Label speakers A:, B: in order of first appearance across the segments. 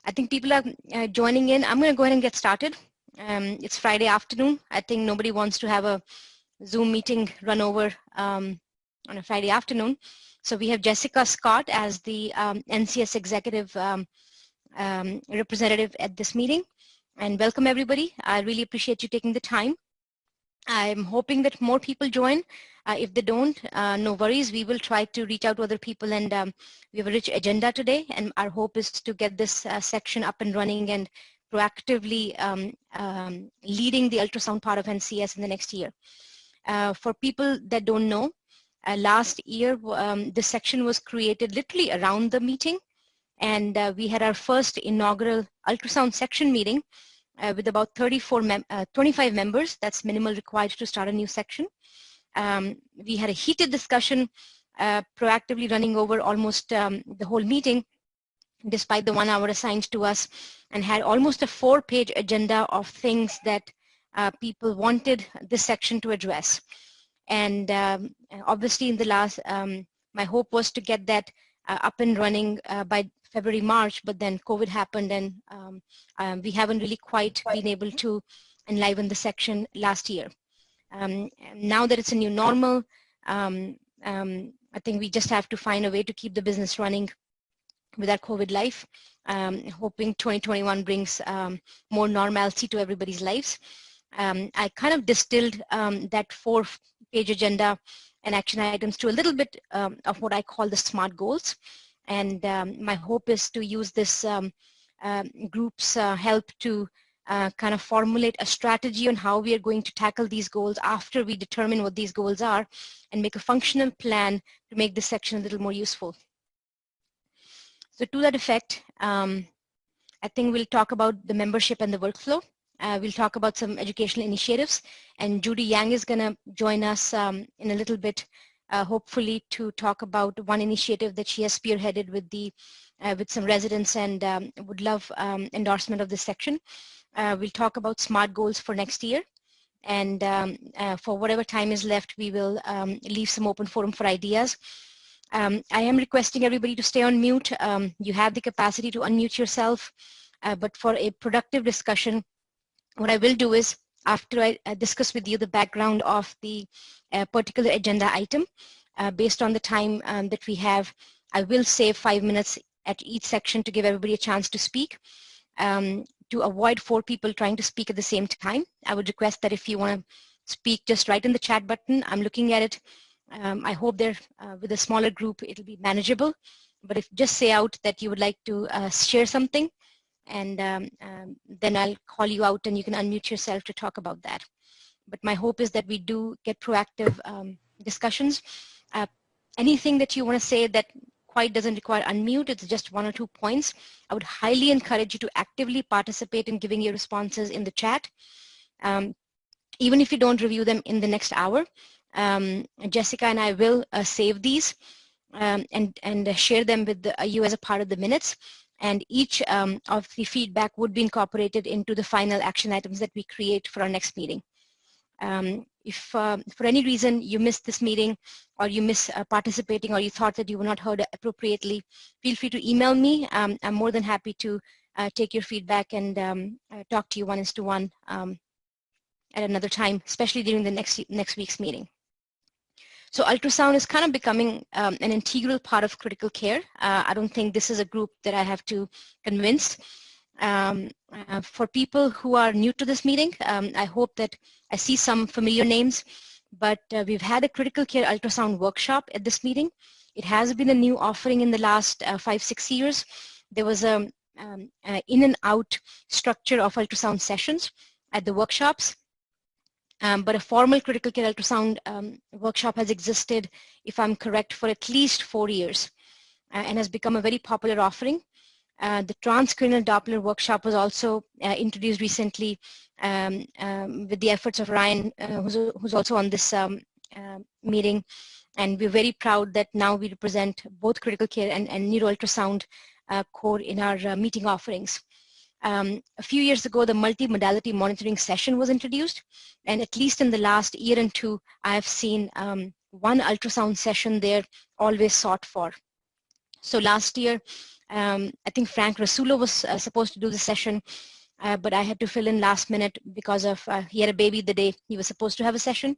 A: I think people are joining in. I'm going to go ahead and get started. It's Friday afternoon. I think nobody wants to have a Zoom meeting run over on a Friday afternoon. So we have Jessica Scott as the NCS executive representative at this meeting. And welcome everybody. I really appreciate you taking the time. I'm hoping that more people join. If they don't, no worries. We will try to reach out to other people, and we have a rich agenda today, and our hope is to get this section up and running and proactively leading the ultrasound part of NCS in the next year. For people that don't know, last year this section was created literally around the meeting, and we had our first inaugural ultrasound section meeting with about 25 members. That's minimal required to start a new section. We had a heated discussion, proactively running over almost the whole meeting, despite the 1 hour assigned to us, and had almost a 4-page agenda of things that people wanted this section to address. And obviously in the last, my hope was to get that up and running by February, March, but then COVID happened, and we haven't really quite been able to enliven the section last year. Now that it's a new normal, I think we just have to find a way to keep the business running with our COVID life, hoping 2021 brings more normalcy to everybody's lives. I kind of distilled that 4-page agenda and action items to a little bit of what I call the SMART goals. And my hope is to use this group's help to kind of formulate a strategy on how we are going to tackle these goals after we determine what these goals are, and make a functional plan to make this section a little more useful. So to that effect, I think we'll talk about the membership and the workflow. We'll talk about some educational initiatives, and Judy Yang is going to join us in a little bit, hopefully to talk about one initiative that she has spearheaded with with some residents, and would love endorsement of this section. We'll talk about SMART goals for next year, and for whatever time is left, we will leave some open forum for ideas. I am requesting everybody to stay on mute. You have the capacity to unmute yourself, but for a productive discussion, what I will do is, after I discuss with you the background of the particular agenda item, based on the time that we have, I will save 5 minutes at each section to give everybody a chance to speak. To avoid 4 people trying to speak at the same time, I would request that if you want to speak, just write in the chat button. I'm looking at it. I hope there, with a smaller group, it'll be manageable. But if just say out that you would like to share something, and then I'll call you out and you can unmute yourself to talk about that. But my hope is that we do get proactive discussions. Anything that you want to say that quite doesn't require unmute, it's just 1 or 2 points, I would highly encourage you to actively participate in giving your responses in the chat. Even if you don't review them in the next hour, Jessica and I will save these and share them with you as a part of the minutes. And each of the feedback would be incorporated into the final action items that we create for our next meeting. If for any reason you missed this meeting, or you miss participating, or you thought that you were not heard appropriately, feel free to email me. I'm more than happy to take your feedback and talk to you one-on-one at another time, especially during the next week's meeting. So ultrasound is kind of becoming an integral part of critical care. I don't think this is a group that I have to convince. For people who are new to this meeting, I hope that I see some familiar names, but we've had a critical care ultrasound workshop at this meeting. It has been a new offering in the last 5-6 years. There was a in and out structure of ultrasound sessions at the workshops. But a formal critical care ultrasound workshop has existed, if I'm correct, for at least 4 years, and has become a very popular offering. The transcranial Doppler workshop was also introduced recently with the efforts of Ryan, who's also on this meeting. And we're very proud that now we represent both critical care and neuro ultrasound core in our meeting offerings. A few years ago, the multimodality monitoring session was introduced, and at least in the last year and 2, I have seen one ultrasound session there always sought for. So last year, I think Frank Rasulo was supposed to do the session, but I had to fill in last minute because of he had a baby the day he was supposed to have a session.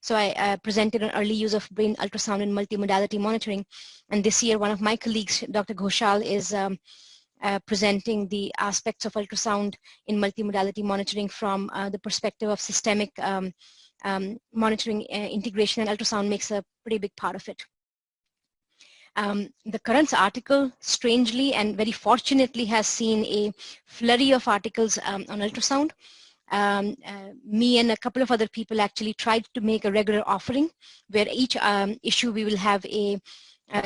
A: So I presented on early use of brain ultrasound in multimodality monitoring. And this year, one of my colleagues, Dr. Ghoshal, is presenting the aspects of ultrasound in multimodality monitoring from the perspective of systemic monitoring integration, and ultrasound makes a pretty big part of it. The current article, strangely and very fortunately, has seen a flurry of articles on ultrasound. Me and a couple of other people actually tried to make a regular offering where each issue we will have a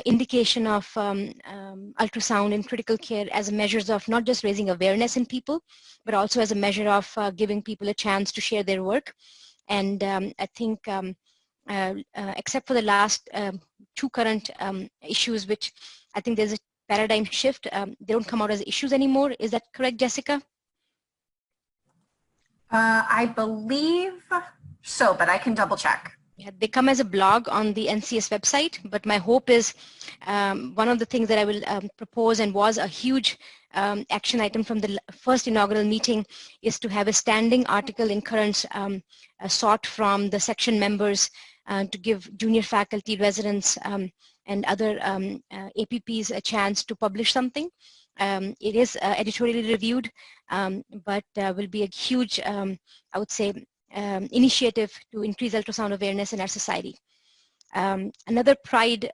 A: indication of ultrasound in critical care as a measures of not just raising awareness in people, but also as a measure of giving people a chance to share their work. And I think except for the last two current issues, which I think there's a paradigm shift, they don't come out as issues anymore. Is that correct, Jessica?
B: I believe so, but I can double check.
A: Yeah, they come as a blog on the NCS website, but my hope is one of the things that I will propose, and was a huge action item from the first inaugural meeting, is to have a standing article in Currents sought from the section members to give junior faculty, residents, and other APPs a chance to publish something. It is editorially reviewed, but will be a huge, I would say, initiative to increase ultrasound awareness in our society. Another pride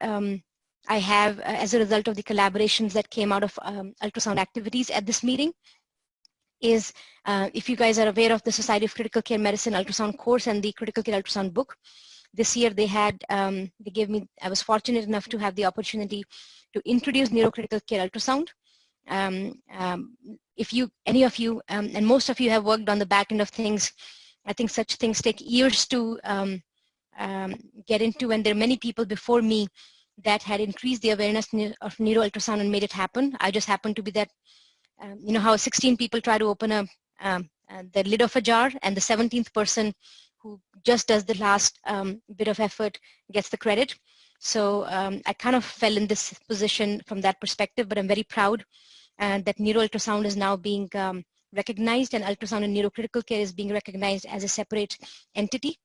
A: I have as a result of the collaborations that came out of ultrasound activities at this meeting is, if you guys are aware of the Society of Critical Care Medicine ultrasound course and the Critical Care Ultrasound book, this year they had, they gave me, I was fortunate enough to have the opportunity to introduce neurocritical care ultrasound. If you, any of you, and most of you have worked on the back end of things, I think such things take years to get into, and there are many people before me that had increased the awareness of neuro ultrasound and made it happen. I just happened to be that, you know how 16 people try to open the lid of a jar, and the 17th person who just does the last bit of effort gets the credit. So I kind of fell in this position from that perspective, but I'm very proud that neuro ultrasound is now being recognized, and ultrasound and neurocritical care is being recognized as a separate entity.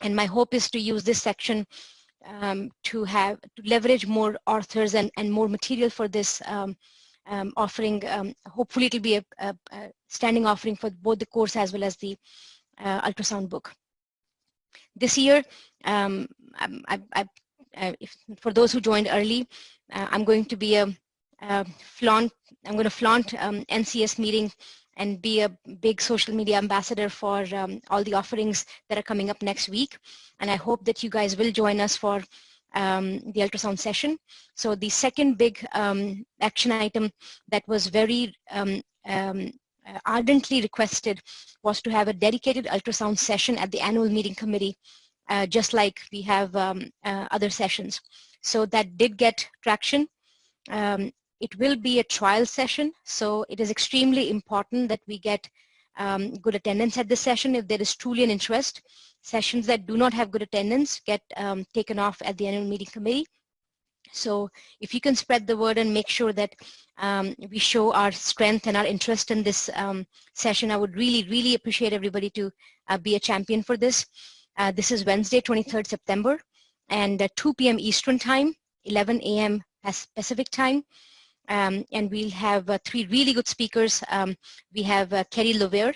A: And my hope is to use this section to leverage more authors and more material for this offering. Hopefully it'll be a standing offering for both the course as well as the ultrasound book. This year, for those who joined early, I'm going to be flaunt NCS meeting and be a big social media ambassador for all the offerings that are coming up next week. And I hope that you guys will join us for the ultrasound session. So the second big action item that was very ardently requested was to have a dedicated ultrasound session at the annual meeting committee, just like we have other sessions. So that did get traction. It will be a trial session, so it is extremely important that we get good attendance at this session if there is truly an interest. Sessions that do not have good attendance get taken off at the annual meeting committee. So if you can spread the word and make sure that we show our strength and our interest in this session, I would really, really appreciate everybody to be a champion for this. This is Wednesday, 23rd September, and 2 p.m. Eastern Time, 11 a.m. Pacific Time. And we'll have three really good speakers. We have Kerry Lover,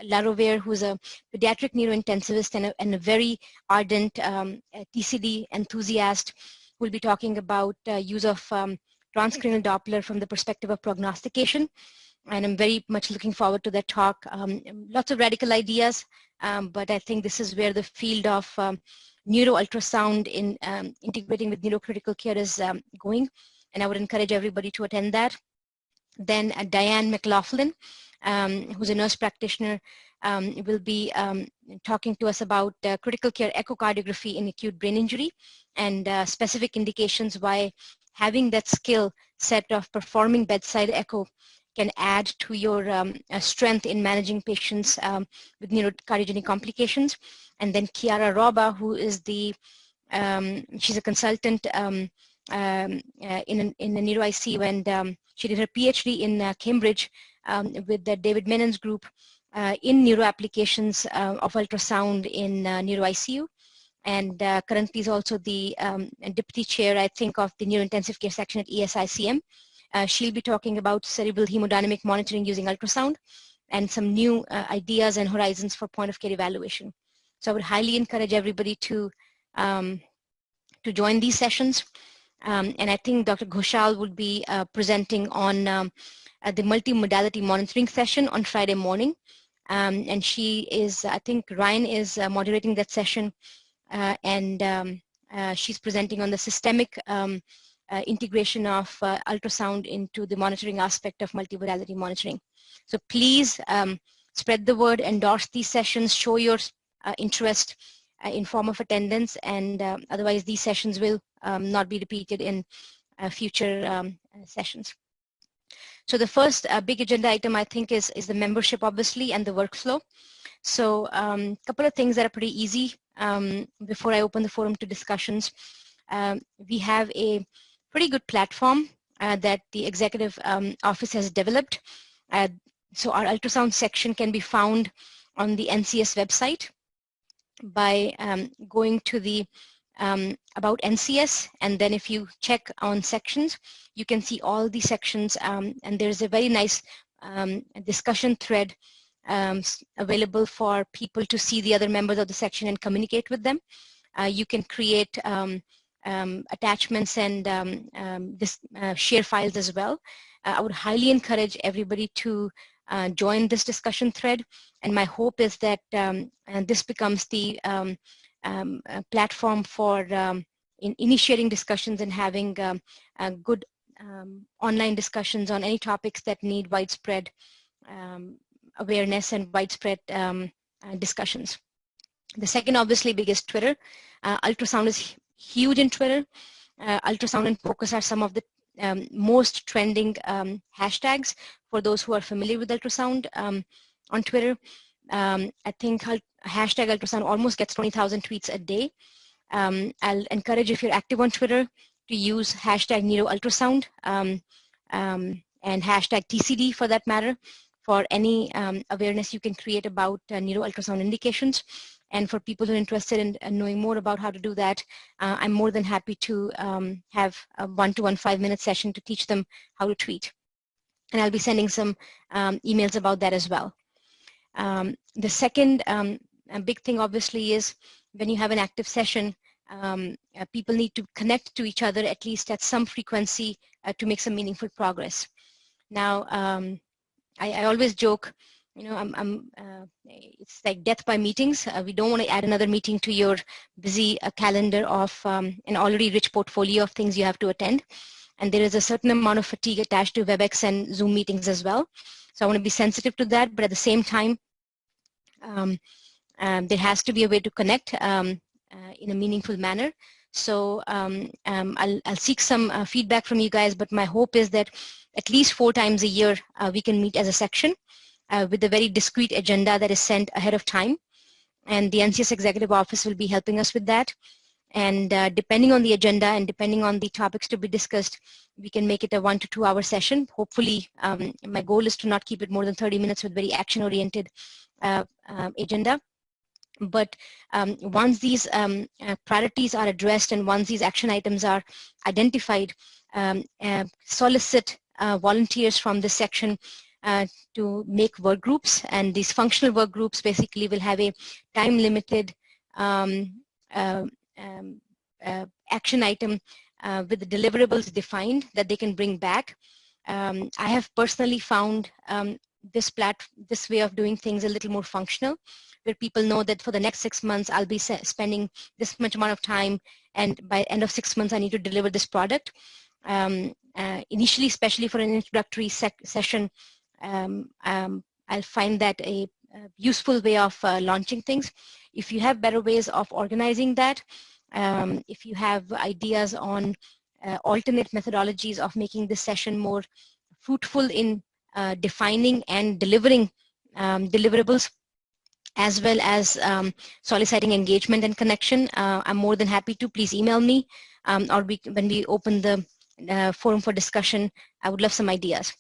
A: Larover, who's a pediatric neurointensivist and a very ardent TCD enthusiast, who will be talking about use of transcranial Doppler from the perspective of prognostication. And I'm very much looking forward to that talk. Lots of radical ideas, but I think this is where the field of neuro ultrasound in integrating with neurocritical care is going, and I would encourage everybody to attend that. Then Diane McLaughlin, who's a nurse practitioner, will be talking to us about critical care echocardiography in acute brain injury and specific indications why having that skill set of performing bedside echo can add to your strength in managing patients with neurocardiogenic complications. And then Chiara Roba, who is the She's a consultant in the neuro ICU, and she did her PhD in Cambridge with the David Menon's group in neuro applications of ultrasound in neuro ICU. And currently is also the deputy chair, I think, of the neurointensive care section at ESICM. She'll be talking about cerebral hemodynamic monitoring using ultrasound and some new ideas and horizons for point of care evaluation. So I would highly encourage everybody to join these sessions. And I think Dr. Ghoshal will be presenting on the multimodality monitoring session on Friday morning. And she is, I think Ryan is moderating that session, and she's presenting on the systemic integration of ultrasound into the monitoring aspect of multimodality monitoring. So please spread the word, endorse these sessions, show your interest in form of attendance, and otherwise these sessions will not be repeated in future sessions. So the first big agenda item, I think, is the membership, obviously, and the workflow. So a couple of things that are pretty easy before I open the forum to discussions. We have a pretty good platform that the executive office has developed. So our ultrasound section can be found on the NCS website by going to the about NCS, and then if you check on sections, you can see all the sections, and there's a very nice discussion thread available for people to see the other members of the section and communicate with them. You can create attachments and share files as well. I would highly encourage everybody to join this discussion thread, and my hope is that this becomes the platform for in initiating discussions and having good online discussions on any topics that need widespread awareness and widespread discussions. The second, obviously, big is Twitter. Ultrasound is huge in Twitter. Ultrasound and focus are some of the most trending hashtags for those who are familiar with ultrasound on Twitter. I think hashtag ultrasound almost gets 20,000 tweets a day. I'll encourage, if you're active on Twitter, to use hashtag neuroultrasound and hashtag TCD for that matter, for any awareness you can create about neuroultrasound indications. And for people who are interested in knowing more about how to do that, I'm more than happy to have a one-to-one 5-minute session to teach them how to tweet. And I'll be sending some emails about that as well. The second big thing, obviously, is when you have an active session, people need to connect to each other at least at some frequency to make some meaningful progress. Now, I always joke, you know, it's like death by meetings. We don't want to add another meeting to your busy calendar of an already rich portfolio of things you have to attend. And there is a certain amount of fatigue attached to WebEx and Zoom meetings as well. So I want to be sensitive to that, but at the same time, there has to be a way to connect in a meaningful manner. So I'll seek some feedback from you guys, but my hope is that at least 4 times a year we can meet as a section with a very discrete agenda that is sent ahead of time. And the NCS Executive Office will be helping us with that. And depending on the agenda and depending on the topics to be discussed, we can make it a 1 to 2 hour session. Hopefully, my goal is to not keep it more than 30 minutes with very action-oriented agenda. But once these priorities are addressed and once these action items are identified, solicit volunteers from this section to make work groups, and these functional work groups basically will have a time-limited action item with the deliverables defined that they can bring back. I have personally found this way of doing things a little more functional, where people know that for the next 6 months I'll be spending this much amount of time, and by end of 6 months I need to deliver this product. Initially, especially for an introductory session, I'll find that a useful way of launching things. If you have better ways of organizing that, if you have ideas on alternate methodologies of making this session more fruitful in defining and delivering deliverables, as well as soliciting engagement and connection. I'm more than happy to. Please email me, or when we open the forum for discussion, I would love some ideas.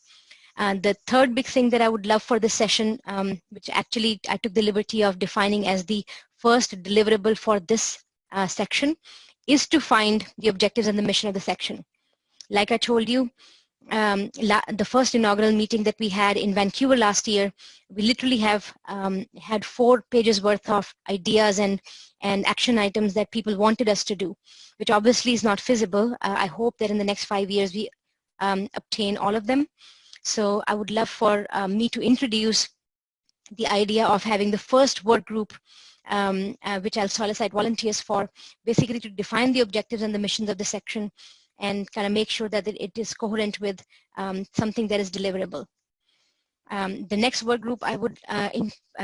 A: The third big thing that I would love for this session, which actually I took the liberty of defining as the first deliverable for this section, is to find the objectives and the mission of the section. Like I told you, the first inaugural meeting that we had in Vancouver last year, we literally have had 4 pages worth of ideas and action items that people wanted us to do, which obviously is not feasible. I hope that in the next 5 years we obtain all of them. So I would love for me to introduce the idea of having the first work group, which I'll solicit volunteers for, basically to define the objectives and the missions of the section and kind of make sure that it is coherent with something that is deliverable. The next work group I would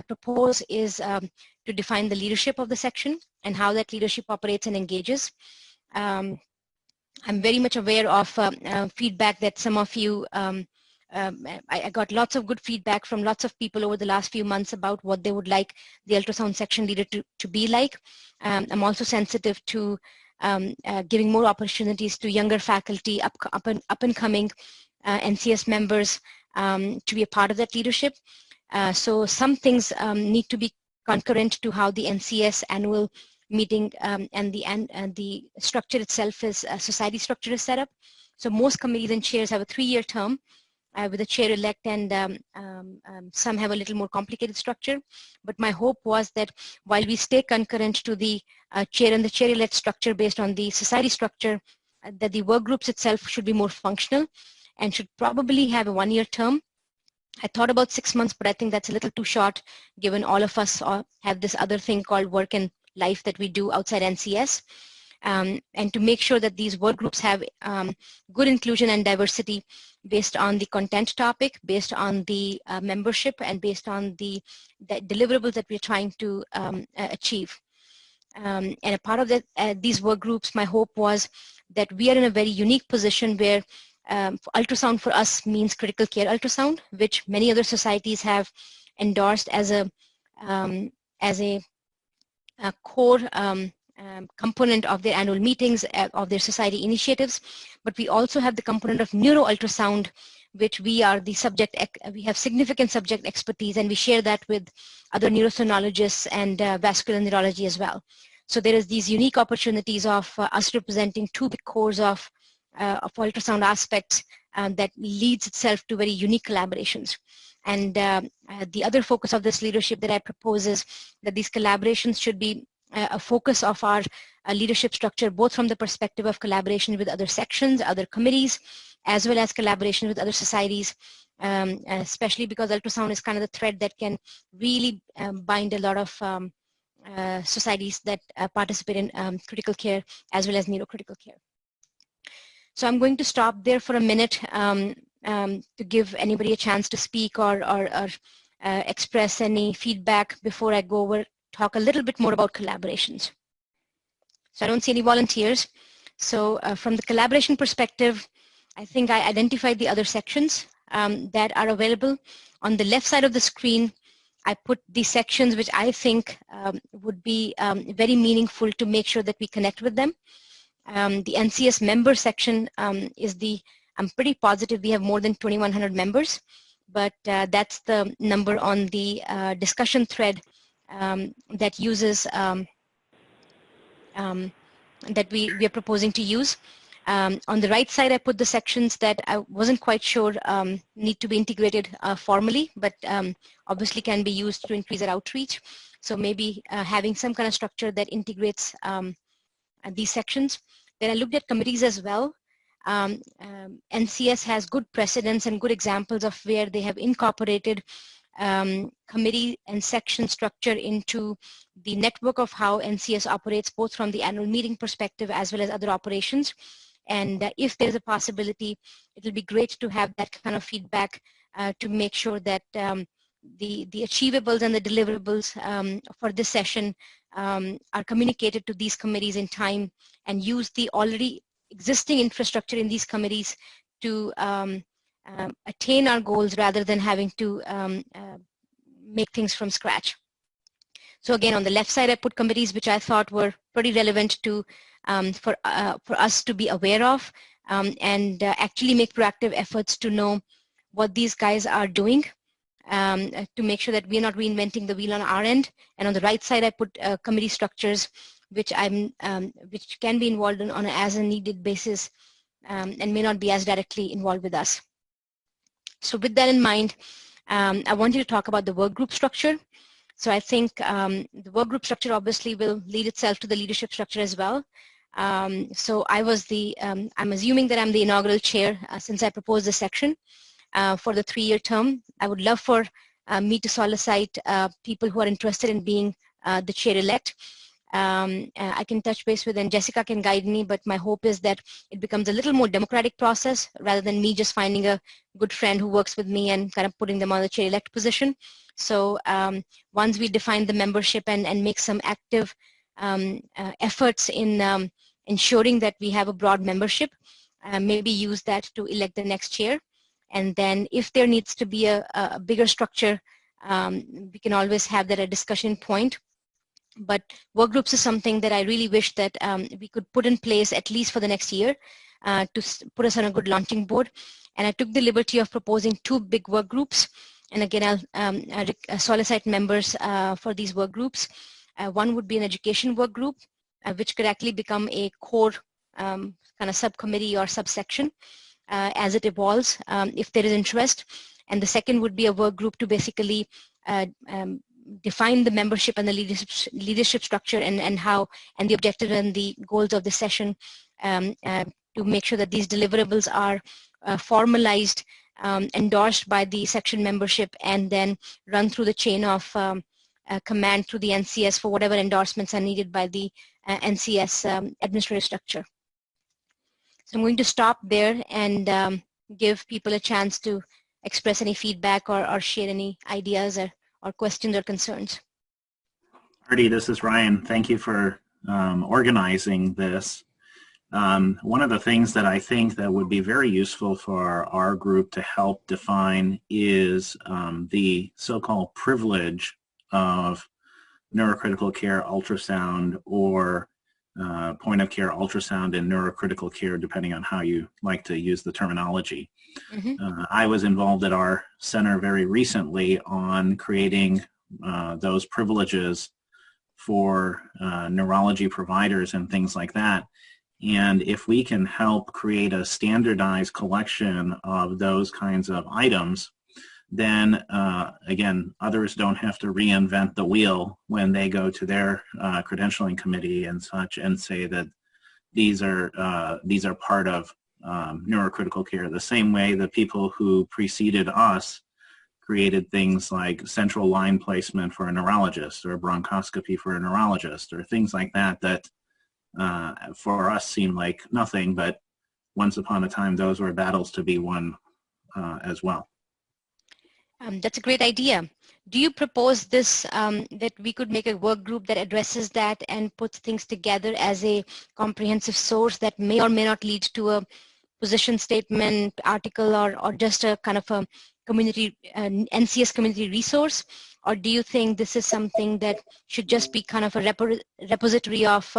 A: propose is to define the leadership of the section and how that leadership operates and engages. I'm very much aware of feedback that some of you I got lots of good feedback from lots of people over the last few months about what they would like the ultrasound section leader to be like. I'm also sensitive to giving more opportunities to younger faculty, up and coming NCS members to be a part of that leadership. So some things need to be concurrent to how the NCS annual meeting and the structure itself is society structure is set up. So most committees and chairs have a 3-year term with a chair-elect, and some have a little more complicated structure. But my hope was that while we stay concurrent to the chair and the chair-elect structure based on the society structure, that the work groups itself should be more functional and should probably have a 1-year term. I thought about 6 months, but I think that's a little too short given all of us have this other thing called work and life that we do outside NCS. And to make sure that these work groups have good inclusion and diversity based on the content topic, based on the membership, and based on the deliverables that we're trying to achieve. And a part of these work groups, my hope was that we are in a very unique position where ultrasound for us means critical care ultrasound, which many other societies have endorsed as a core component of their annual meetings, of their society initiatives. But we also have the component of neuro ultrasound, which we are the subject, we have significant subject expertise, and we share that with other neurosonologists and vascular neurology as well. So there is these unique opportunities of us representing 2 big cores of ultrasound aspects that leads itself to very unique collaborations. And the other focus of this leadership that I propose is that these collaborations should be a focus of our leadership structure, both from the perspective of collaboration with other sections, other committees, as well as collaboration with other societies, especially because ultrasound is kind of the thread that can really bind a lot of societies that participate in critical care as well as neurocritical care. So I'm going to stop there for a minute to give anybody a chance to speak or express any feedback before I go over, talk a little bit more about collaborations. So I don't see any volunteers. So from the collaboration perspective, I think I identified the other sections that are available. On the left side of the screen, I put the sections which I think would be very meaningful to make sure that we connect with them. The NCS member section is I'm pretty positive we have more than 2,100 members, but that's the number on the discussion thread that uses, that we are proposing to use. On the right side, I put the sections that I wasn't quite sure need to be integrated formally, but obviously can be used to increase our outreach. So maybe having some kind of structure that integrates these sections. Then I looked at committees as well. NCS has good precedents and good examples of where they have incorporated committee and section structure into the network of how NCS operates, both from the annual meeting perspective as well as other operations. And if there's a possibility, it'll be great to have that kind of feedback to make sure that the achievables and the deliverables for this session are communicated to these committees in time, and use the already existing infrastructure in these committees to attain our goals rather than having to make things from scratch. So again, on the left side, I put committees which I thought were pretty relevant to for us to be aware of and actually make proactive efforts to know what these guys are doing to make sure that we're not reinventing the wheel on our end. And on the right side, I put committee structures which which can be involved on an as-needed basis and may not be as directly involved with us. So with that in mind, I wanted to talk about the work group structure. So I think the work group structure obviously will lead itself to the leadership structure as well. So I was I'm assuming that I'm the inaugural chair since I proposed this section for the 3-year term. I would love for me to solicit people who are interested in being the chair-elect. I can touch base with, and Jessica can guide me, but my hope is that it becomes a little more democratic process rather than me just finding a good friend who works with me and kind of putting them on the chair-elect position. So once we define the membership and make some active efforts in ensuring that we have a broad membership, maybe use that to elect the next chair. And then if there needs to be a bigger structure, we can always have that a discussion point. But work groups is something that I really wish that we could put in place at least for the next year to put us on a good launching board. And I took the liberty of proposing 2 big work groups. And again, I'll solicit members for these work groups. One would be an education work group, which could actually become a core kind of subcommittee or subsection as it evolves, if there is interest. And the second would be a work group to basically define the membership and the leadership structure and how and the objective and the goals of the session to make sure that these deliverables are formalized, endorsed by the section membership, and then run through the chain of command through the NCS for whatever endorsements are needed by the NCS administrative structure. So I'm going to stop there and give people a chance to express any feedback or share any ideas or questions or concerns.
C: Artie, this is Ryan. Thank you for organizing this. One of the things that I think that would be very useful for our group to help define is the so-called privilege of neurocritical care ultrasound or point of care ultrasound and neurocritical care, depending on how you like to use the terminology. Mm-hmm. I was involved at our center very recently on creating those privileges for neurology providers and things like that. And if we can help create a standardized collection of those kinds of items, then again, others don't have to reinvent the wheel when they go to their credentialing committee and such and say that these are part of neurocritical care. The same way the people who preceded us created things like central line placement for a neurologist or bronchoscopy for a neurologist or things like that that for us seem like nothing, but once upon a time those were battles to be won as well.
A: That's a great idea. Do you propose this, that we could make a work group that addresses that and puts things together as a comprehensive source that may or may not lead to a position statement, article, or just a kind of a community, NCS community resource? Or do you think this is something that should just be kind of a repository of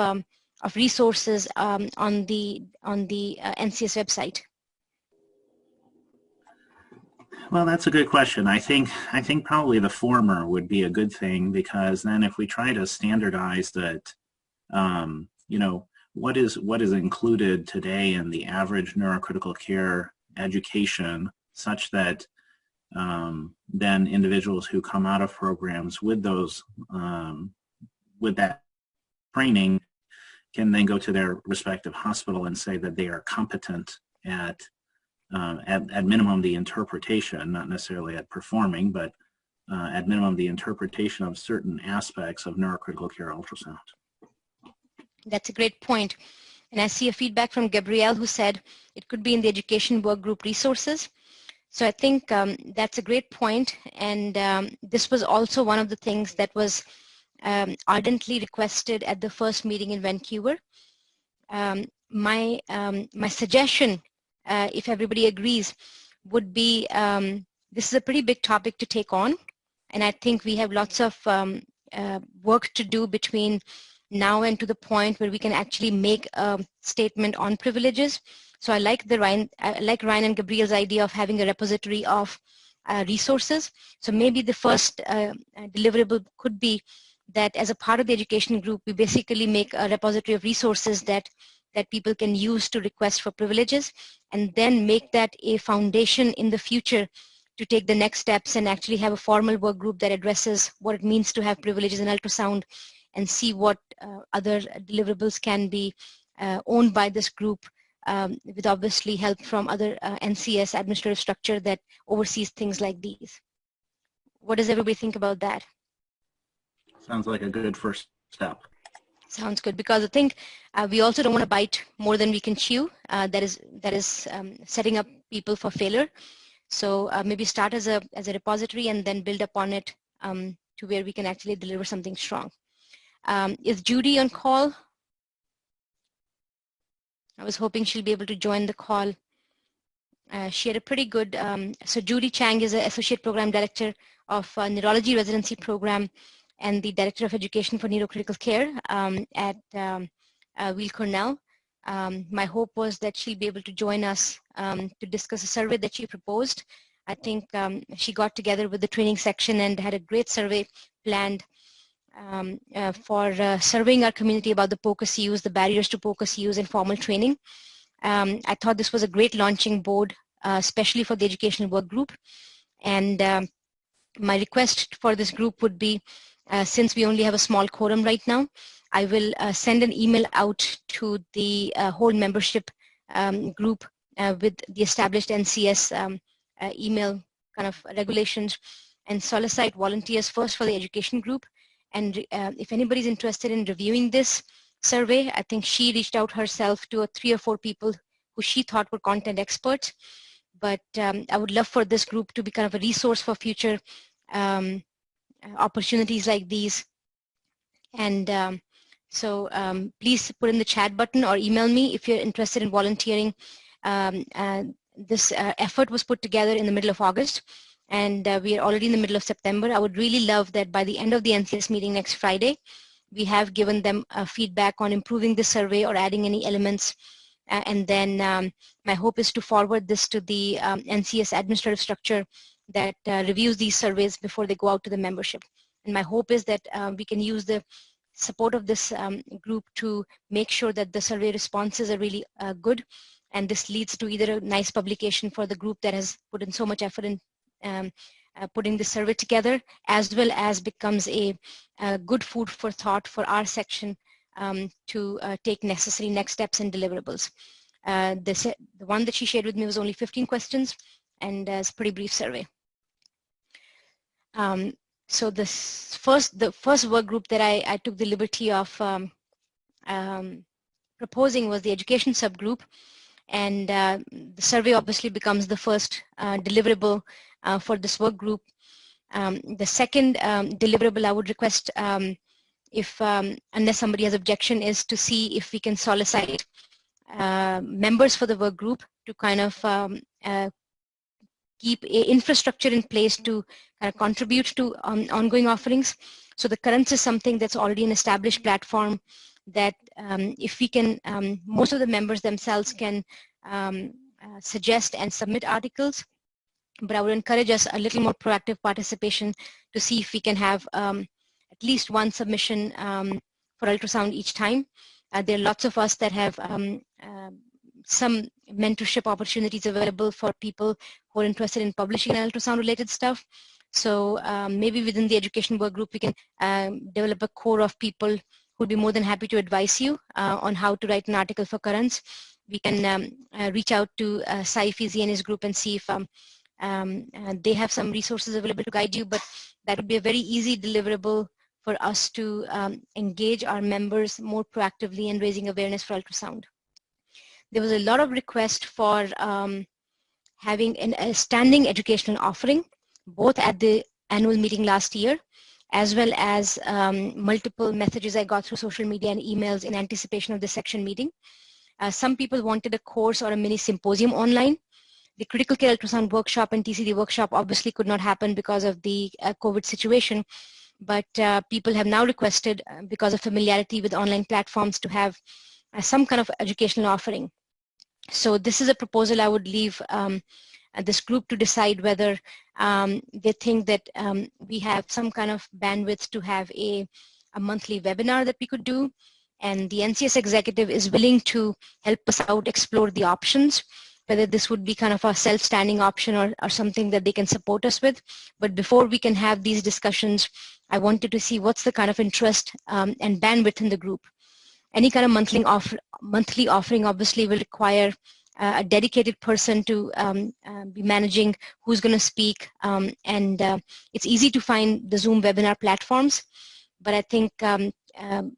A: resources on the NCS website?
C: Well, that's a good question. I think probably the former would be a good thing, because then if we try to standardize that, you know, what is included today in the average neurocritical care education, such that then individuals who come out of programs with those with that training can then go to their respective hospital and say that they are competent at minimum the interpretation, not necessarily at performing, but at minimum the interpretation of certain aspects of neurocritical care ultrasound.
A: That's a great point. And I see a feedback from Gabrielle who said it could be in the education work group resources. So I think that's a great point. And this was also one of the things that was ardently requested at the first meeting in Vancouver. My suggestion, if everybody agrees, would be this is a pretty big topic to take on. And I think we have lots of work to do between now and to the point where we can actually make a statement on privileges. So I like Ryan and Gabriel's idea of having a repository of resources. So maybe the first deliverable could be that as a part of the education group, we basically make a repository of resources that people can use to request for privileges, and then make that a foundation in the future to take the next steps and actually have a formal work group that addresses what it means to have privileges in ultrasound, and see what other deliverables can be owned by this group, with obviously help from other NCS administrative structure that oversees things like these. What does everybody think about that?
C: Sounds like a good first step.
A: Sounds good, because I think we also don't want to bite more than we can chew. That is setting up people for failure. So maybe start as a repository and then build upon it to where we can actually deliver something strong. Is Judy on call? I was hoping she'll be able to join the call. She had a pretty good, so Judy Chang is an Associate Program Director of Neurology Residency Program and the Director of Education for Neurocritical Care at Weill Cornell. My hope was that she'll be able to join us to discuss a survey that she proposed. I think she got together with the training section and had a great survey planned for surveying our community about the POCUS use, the barriers to POCUS use in formal training. I thought this was a great launching board, especially for the educational work group. And my request for this group would be, since we only have a small quorum right now, I will send an email out to the whole membership group with the established NCS email kind of regulations, and solicit volunteers first for the education group. And if anybody's interested in reviewing this survey, I think she reached out herself to 3 or 4 people who she thought were content experts. But I would love for this group to be kind of a resource for future opportunities like these. And so please put in the chat button or email me if you're interested in volunteering. This effort was put together in the middle of August, and we are already in the middle of September. I would really love that by the end of the NCS meeting next Friday, we have given them feedback on improving the survey or adding any elements. And then my hope is to forward this to the NCS administrative structure that reviews these surveys before they go out to the membership. And my hope is that we can use the support of this group to make sure that the survey responses are really good. And this leads to either a nice publication for the group that has put in so much effort in putting the survey together, as well as becomes a good food for thought for our section to take necessary next steps and deliverables. The one that she shared with me was only 15 questions, and it's a pretty brief survey. So the first work group that I took the liberty of proposing was the education subgroup, and the survey obviously becomes the first deliverable for this work group. The second deliverable I would request, if unless somebody has objection, is to see if we can solicit members for the work group to kind of keep a infrastructure in place to contribute to ongoing offerings. So the currents is something that's already an established platform that if we can, most of the members themselves can suggest and submit articles, but I would encourage us a little more proactive participation to see if we can have at least one submission for ultrasound each time. There are lots of us that have some mentorship opportunities available for people who are interested in publishing ultrasound related stuff. So maybe within the education work group, we can develop a core of people who would be more than happy to advise you on how to write an article for currents. We can reach out to Saifizi and his group and see if they have some resources available to guide you, but that would be a very easy deliverable for us to engage our members more proactively in raising awareness for ultrasound. There was a lot of request for having a standing educational offering, both at the annual meeting last year, as well as multiple messages I got through social media and emails in anticipation of the section meeting. Some people wanted a course or a mini symposium online. The critical care ultrasound workshop and TCD workshop obviously could not happen because of the COVID situation, but people have now requested, because of familiarity with online platforms, to have some kind of educational offering. So this is a proposal I would leave this group to decide whether they think that we have some kind of bandwidth to have a monthly webinar that we could do, and the NCS executive is willing to help us out explore the options, whether this would be kind of a self-standing option or something that they can support us with. But before we can have these discussions, I wanted to see what's the kind of interest and bandwidth in the group. Any kind of monthly offering obviously will require a dedicated person to be managing who's going to speak, and it's easy to find the Zoom webinar platforms, but I think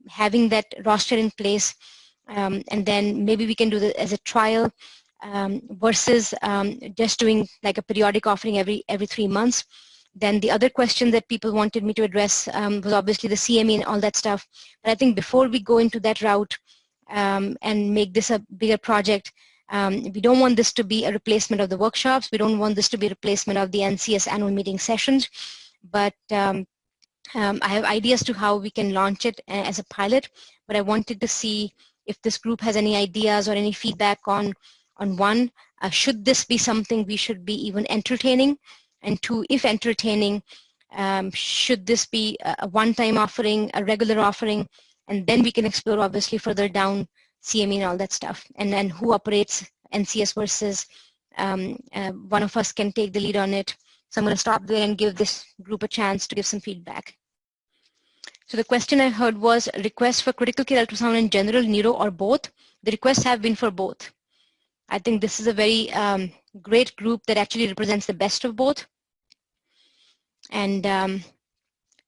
A: having that roster in place, and then maybe we can do that as a trial, versus just doing like a periodic offering every 3 months. Then the other question that people wanted me to address was obviously the CME and all that stuff. But I think before we go into that route and make this a bigger project, we don't want this to be a replacement of the workshops. We don't want this to be a replacement of the NCS annual meeting sessions. But I have ideas to how we can launch it as a pilot. But I wanted to see if this group has any ideas or any feedback on one, should this be something we should be even entertaining? And two, if entertaining, should this be a one-time offering, a regular offering? And then we can explore obviously further down CME and all that stuff. And then who operates NCS versus one of us can take the lead on it. So I'm going to stop there and give this group a chance to give some feedback. So the question I heard was requests for critical care ultrasound in general, neuro, or both. The requests have been for both. I think this is a very great group that actually represents the best of both. And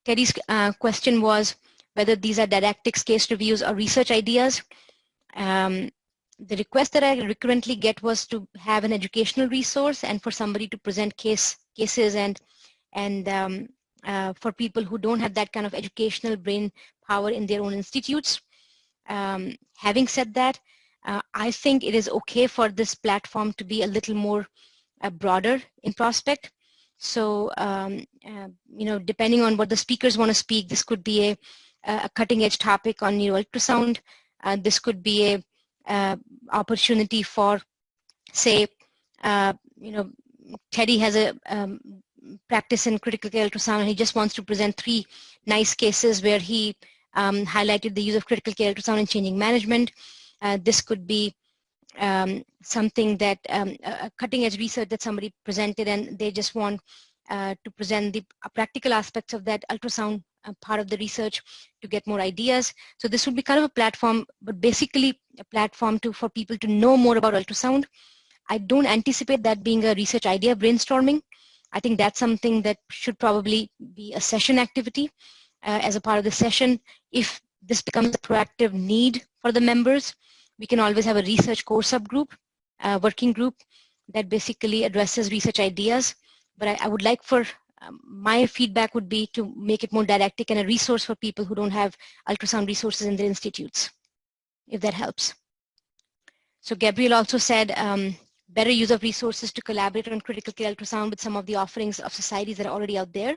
A: Teddy's question was whether these are didactics, case reviews, or research ideas. The request that I recurrently get was to have an educational resource and for somebody to present cases and for people who don't have that kind of educational brain power in their own institutes. Having said that, I think it is okay for this platform to be a little more broader in prospect. So, you know, depending on what the speakers want to speak, this could be a cutting edge topic on neuro ultrasound. This could be a opportunity for, say, you know, Teddy has a practice in critical care ultrasound, and he just wants to present 3 nice cases where he highlighted the use of critical care ultrasound in changing management. This could be something that a cutting edge research that somebody presented, and they just want to present the practical aspects of that ultrasound part of the research to get more ideas. So this would be kind of a platform, but basically a platform for people to know more about ultrasound. I don't anticipate that being a research idea brainstorming. I think that's something that should probably be a session activity as a part of the session. If this becomes a proactive need for the members, we can always have a research core subgroup, working group that basically addresses research ideas. But I would like for my feedback would be to make it more didactic and a resource for people who don't have ultrasound resources in their institutes, if that helps. So Gabriel also said better use of resources to collaborate on critical care ultrasound with some of the offerings of societies that are already out there,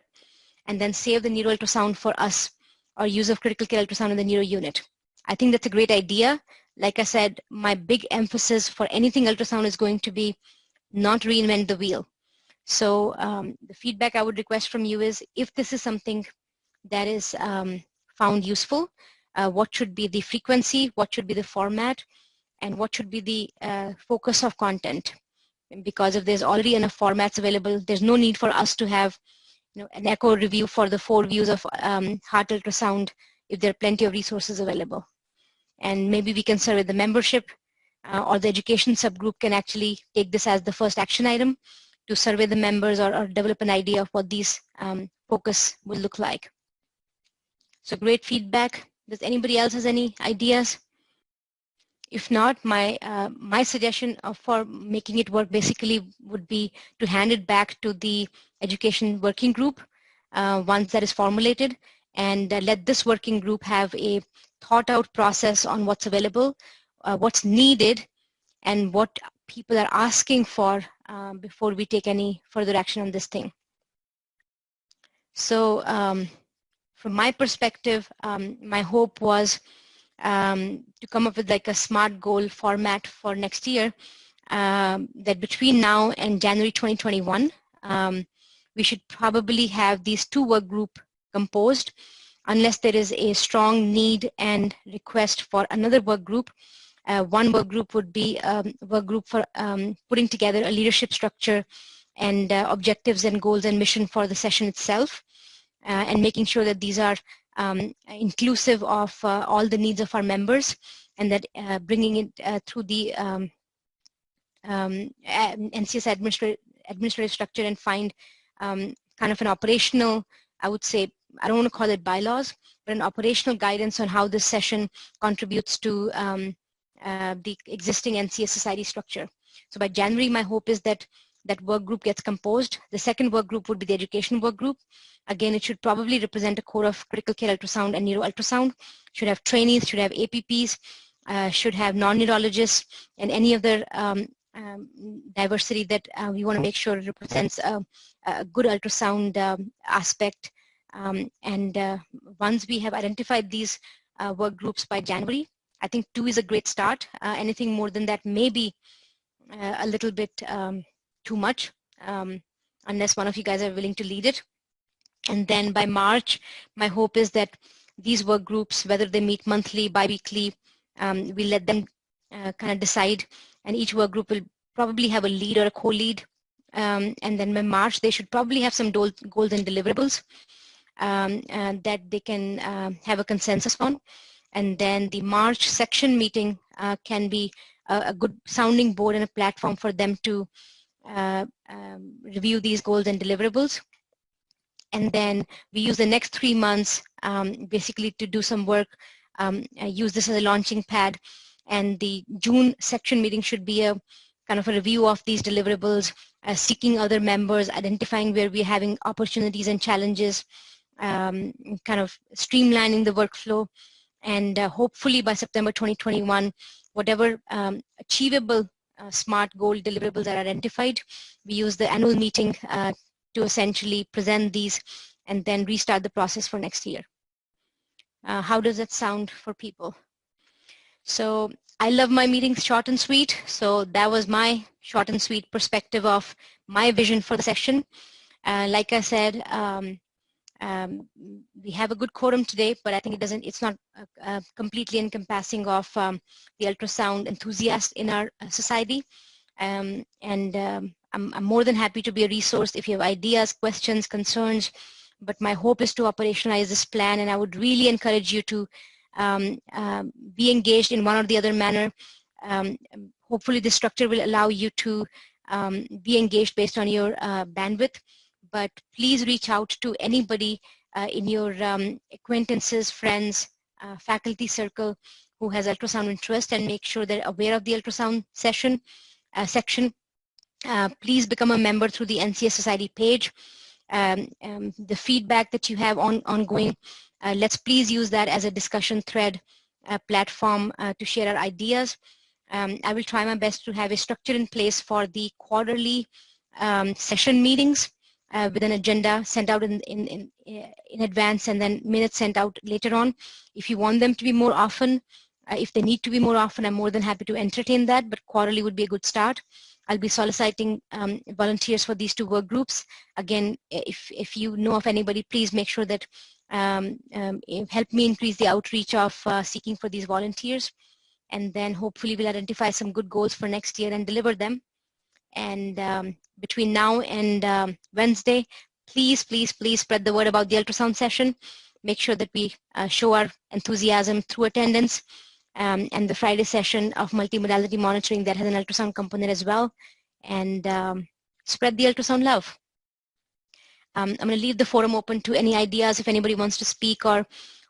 A: and then save the neuro ultrasound for us, or use of critical care ultrasound in the neuro unit. I think that's a great idea. Like I said, my big emphasis for anything ultrasound is going to be not reinvent the wheel. So the feedback I would request from you is, if this is something that is found useful, what should be the frequency, what should be the format, and what should be the focus of content? Because if there's already enough formats available, there's no need for us to have, you know, an echo review for the 4 views of heart ultrasound if there are plenty of resources available. And maybe we can survey the membership, or the education subgroup can actually take this as the first action item to survey the members, or develop an idea of what these focus will look like. So great feedback. Does anybody else has any ideas? If not, my suggestion for making it work basically would be to hand it back to the education working group once that is formulated, and let this working group have a thought out process on what's available, what's needed, and what people are asking for before we take any further action on this thing. So from my perspective, my hope was to come up with like a SMART goal format for next year, that between now and January 2021, we should probably have these 2 work group composed, unless there is a strong need and request for another work group. One work group would be a work group for putting together a leadership structure and objectives and goals and mission for the session itself, and making sure that these are inclusive of all the needs of our members, and that bringing it through the NCS administrative structure, and find kind of an operational, I would say, I don't want to call it bylaws, but an operational guidance on how this session contributes to the existing NCS society structure. So by January, my hope is that that work group gets composed. The second work group would be the education work group. Again, it should probably represent a core of critical care ultrasound and neuro ultrasound. Should have trainees, should have APPs, should have non-neurologists, and any other diversity that we want to make sure represents a good ultrasound aspect. Once we have identified these work groups by January, I think 2 is a great start. Anything more than that may be a little bit too much, unless one of you guys are willing to lead it. And then by March, my hope is that these work groups, whether they meet monthly, bi-weekly, we let them kind of decide, and each work group will probably have a lead or a co-lead. And then by March, they should probably have some goals and deliverables that they can have a consensus on. And then the March section meeting can be a good sounding board and a platform for them to review these goals and deliverables. And then we use the next 3 months basically to do some work, use this as a launching pad. And the June section meeting should be a kind of a review of these deliverables, seeking other members, identifying where we're having opportunities and challenges, kind of streamlining the workflow. And hopefully by September 2021, whatever achievable SMART goal deliverables are identified, we use the annual meeting to essentially present these and then restart the process for next year. How does that sound for people? So I love my meetings short and sweet. So that was my short and sweet perspective of my vision for the session. Like I said, we have a good quorum today, but I think it's not completely encompassing of the ultrasound enthusiasts in our society. I'm more than happy to be a resource if you have ideas, questions, concerns, but my hope is to operationalize this plan, and I would really encourage you to be engaged in one or the other manner. Hopefully this structure will allow you to be engaged based on your bandwidth, but please reach out to anybody in your acquaintances, friends, faculty circle who has ultrasound interest, and make sure they're aware of the ultrasound section. Please become a member through the NCS Society page. The feedback that you have ongoing, let's please use that as a discussion thread platform to share our ideas. I will try my best to have a structure in place for the quarterly session meetings with an agenda sent out in advance, and then minutes sent out later on. If you want them to be more often, if they need to be more often, I'm more than happy to entertain that, but quarterly would be a good start. I'll be soliciting volunteers for these 2 work groups. Again, if you know of anybody, please make sure that help me increase the outreach of seeking for these volunteers. And then hopefully we'll identify some good goals for next year and deliver them. And between now and Wednesday, please, please, please spread the word about the ultrasound session. Make sure that we show our enthusiasm through attendance, and the Friday session of multimodality monitoring that has an ultrasound component as well, and spread the ultrasound love. I'm going to leave the forum open to any ideas if anybody wants to speak or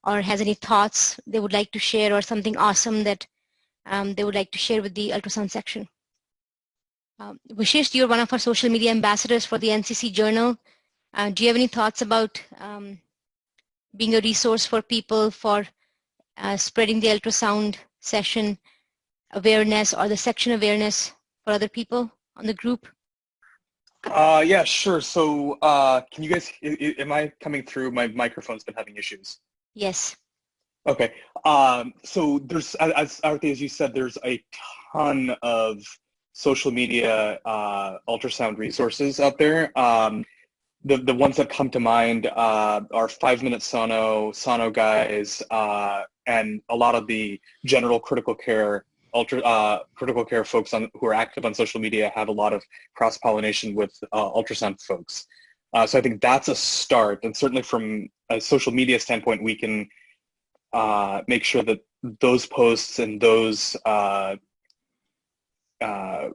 A: has any thoughts they would like to share, or something awesome that they would like to share with the ultrasound section. Vishesh, you're one of our social media ambassadors for the NCC Journal. Do you have any thoughts about being a resource for people for spreading the ultrasound session awareness or the section awareness for other people on the group?
D: Yeah, sure. So, can you guys, am I coming through? My microphone's been having issues.
A: Yes.
D: Okay. So there's, as Arti, as you said, there's a ton of social media ultrasound resources out there. The ones that come to mind are 5 Minute Sono Guys, and a lot of the general critical care critical care folks who are active on social media have a lot of cross-pollination with ultrasound folks. So I think that's a start, and certainly from a social media standpoint, we can make sure that those posts and those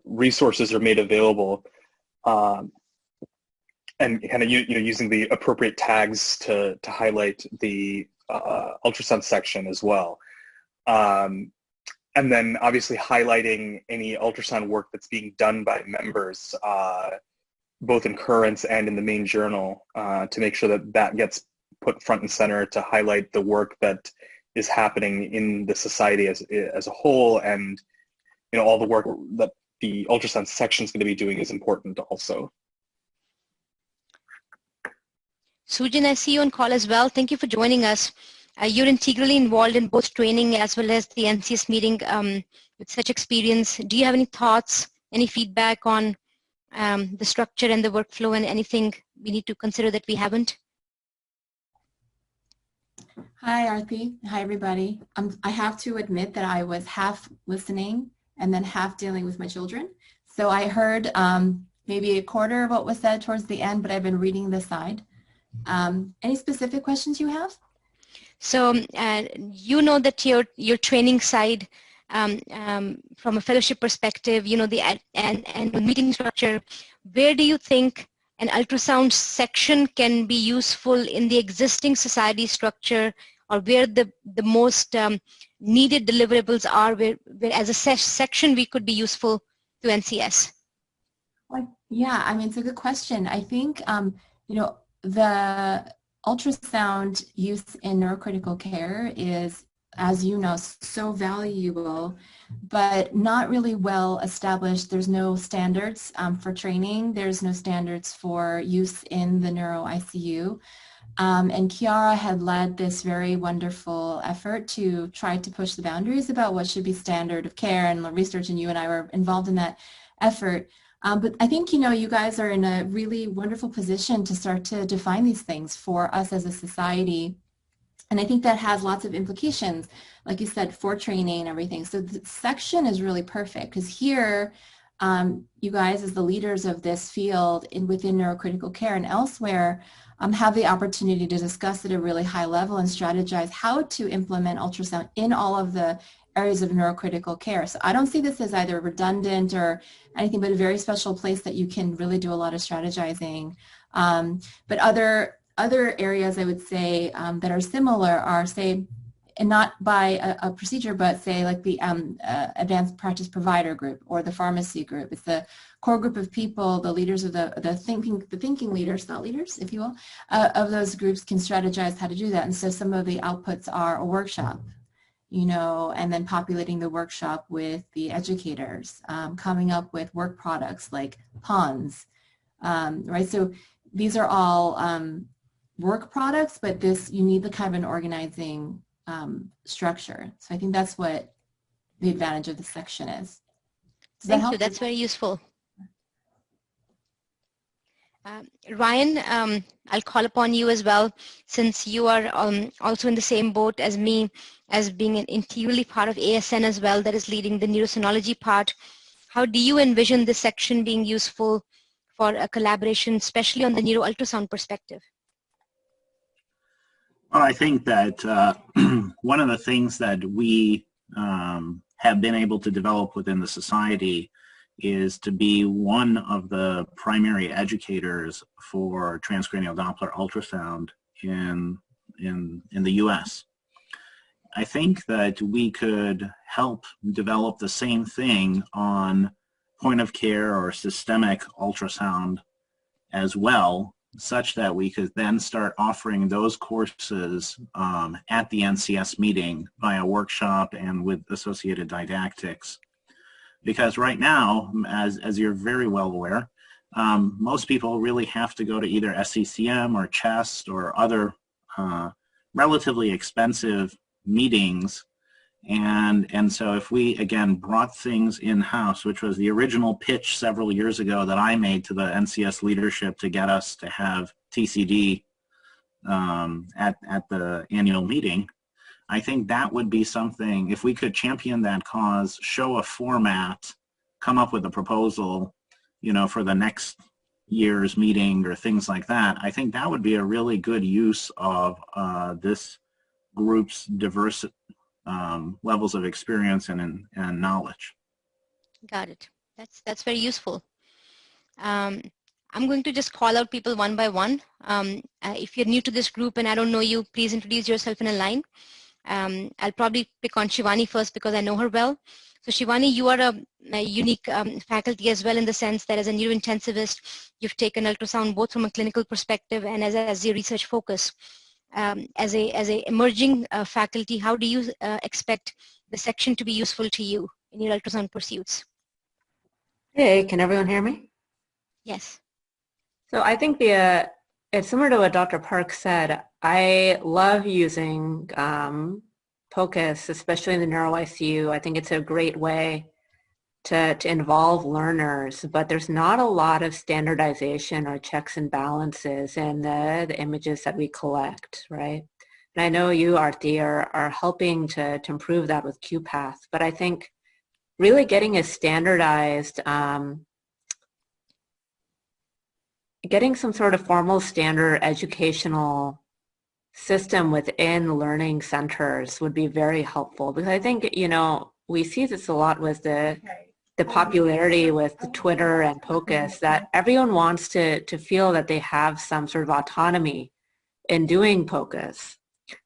D: resources are made available, and kind of using the appropriate tags to highlight the ultrasound section as well. And then obviously highlighting any ultrasound work that's being done by members, both in Currents and in the main journal, to make sure that that gets put front and center to highlight the work that is happening in the society as a whole, and all the work that the ultrasound section is going to be doing is important also.
A: Sujan, I see you on call as well. Thank you for joining us. You're integrally involved in both training as well as the NCS meeting with such experience. Do you have any thoughts, any feedback on the structure and the workflow, and anything we need to consider that we haven't?
E: Hi, Arti. Hi, everybody. I have to admit that I was half listening and then half dealing with my children. So I heard maybe a quarter of what was said towards the end, but I've been reading the side. Any specific questions you have?
A: So you know that your training side, from a fellowship perspective, the and meeting structure, where do you think an ultrasound section can be useful in the existing society structure, or where the most needed deliverables are, where as a section we could be useful to NCS?
E: Well, yeah, I mean, it's a good question. I think, the ultrasound use in neurocritical care is, as you know, so valuable, but not really well established. There's no standards for training. There's no standards for use in the neuro ICU. And Chiara had led this very wonderful effort to try to push the boundaries about what should be standard of care, and the research, and you and I were involved in that effort. But I think, you guys are in a really wonderful position to start to define these things for us as a society. And I think that has lots of implications, like you said, for training and everything. So the section is really perfect, because here, you guys as the leaders of this field within neurocritical care and elsewhere have the opportunity to discuss at a really high level and strategize how to implement ultrasound in all of the areas of neurocritical care. So I don't see this as either redundant or anything, but a very special place that you can really do a lot of strategizing. But other areas I would say that are similar are, say, and not by a procedure, but say like the advanced practice provider group or the pharmacy group. It's the core group of people, the leaders of the thinking leaders, thought leaders, if you will, of those groups can strategize how to do that. And so some of the outputs are a workshop, and then populating the workshop with the educators, coming up with work products like PONs, right? So these are all work products, but you need the kind of an organizing structure. So I think that's what the advantage of the section is.
A: Thank you. That's very useful. Ryan, I'll call upon you as well, since you are also in the same boat as me, as being an integrally part of ASN as well, that is leading the neurosonology part. How do you envision this section being useful for a collaboration, especially on the neuro ultrasound perspective?
C: Well, I think that one of the things that we have been able to develop within the society is to be one of the primary educators for transcranial Doppler ultrasound in the U.S. I think that we could help develop the same thing on point of care or systemic ultrasound as well, such that we could then start offering those courses at the NCS meeting via workshop and with associated didactics. Because right now, as you're very well aware, most people really have to go to either SCCM or CHEST or other relatively expensive meetings. And so if we, again, brought things in-house, which was the original pitch several years ago that I made to the NCS leadership to get us to have TCD at the annual meeting, I think that would be something, if we could champion that cause, show a format, come up with a proposal, you know, for the next year's meeting or things like that, I think that would be a really good use of this group's diverse levels of experience and knowledge.
A: Got it. That's very useful. I'm going to just call out people one by one. If you're new to this group and I don't know you, please introduce yourself in a line. I'll probably pick on Shivani first because I know her well. So Shivani, you are a unique faculty as well, in the sense that as a neurointensivist, you've taken ultrasound both from a clinical perspective and as a research focus. As a emerging faculty, how do you expect the section to be useful to you in your ultrasound pursuits?
F: Hey, can everyone hear me?
A: Yes.
F: So I think it's similar to what Dr. Park said. I love using POCUS, especially in the neuro ICU. I think it's a great way to involve learners, but there's not a lot of standardization or checks and balances in the images that we collect, right? And I know you, Arti, are helping to improve that with QPath, but I think really getting a standardized, getting some sort of formal standard educational system within learning centers would be very helpful, because I think, you know, we see this a lot with the popularity with the Twitter and POCUS, that everyone wants to feel that they have some sort of autonomy in doing POCUS.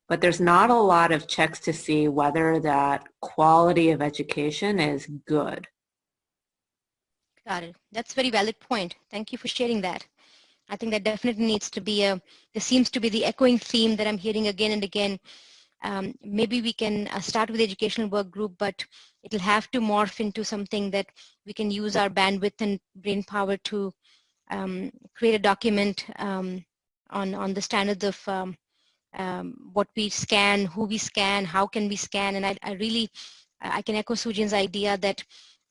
F: But there's not a lot of checks to see whether that quality of education is good.
A: Got it. That's a very valid point. Thank you for sharing that. I think that definitely needs to be there seems to be the echoing theme that I'm hearing again and again. Maybe we can start with the educational work group, but it'll have to morph into something that we can use our bandwidth and brain power to create a document on the standards of what we scan, who we scan, how can we scan. And I can echo Sujin's idea that